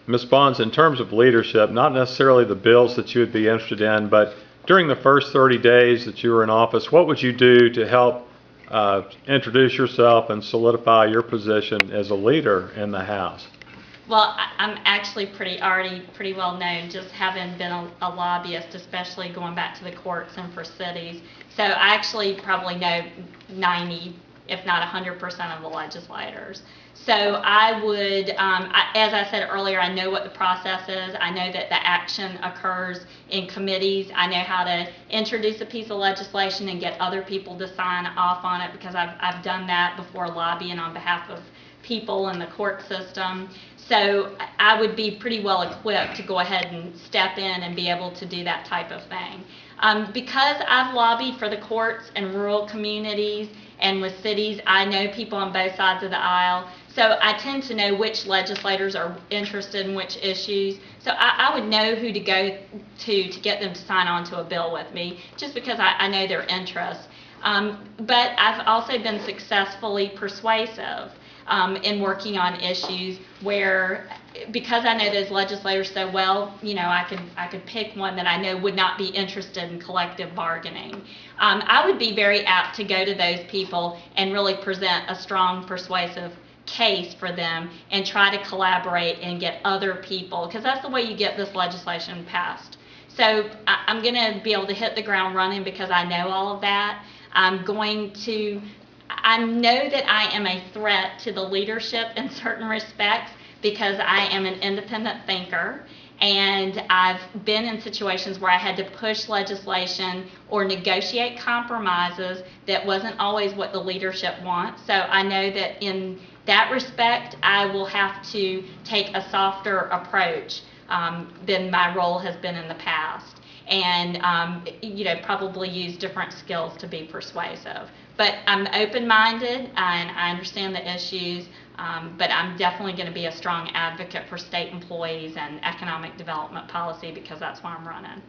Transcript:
Ms. Bonds, in terms of leadership, not necessarily the bills that you would be interested in, but during the first 30 days that you were in office, what would you do to help introduce yourself and solidify your position as a leader in the House? Well, I'm actually already pretty well known, just having been a lobbyist, especially going back to the courts and for cities. So I actually probably know 90, if not 100% of the legislators. So I would, as I said earlier, I know what the process is. I know that the action occurs in committees. I know how to introduce a piece of legislation and get other people to sign off on it, because I've done that before, lobbying on behalf of people in the court system. So I would be pretty well equipped to go ahead and step in and be able to do that type of thing. Because I've lobbied for the courts and rural communities and with cities, I know people on both sides of the aisle. So I tend to know which legislators are interested in which issues. So I would know who to go to get them to sign on to a bill with me, just because I know their interests. But I've also been successfully persuasive in working on issues where, because I know those legislators so well, you know, I could pick one that I know would not be interested in collective bargaining. I would be very apt to go to those people and really present a strong, persuasive case for them and try to collaborate and get other people, because that's the way you get this legislation passed. So I'm going to be able to hit the ground running because I know all of that. I know that I am a threat to the leadership in certain respects because I am an independent thinker, and I've been in situations where I had to push legislation or negotiate compromises that wasn't always what the leadership wants. So I know that in that respect, I will have to take a softer approach than my role has been in the past, and you know, probably use different skills to be persuasive. But I'm open-minded and I understand the issues, but I'm definitely going to be a strong advocate for state employees and economic development policy, because that's why I'm running.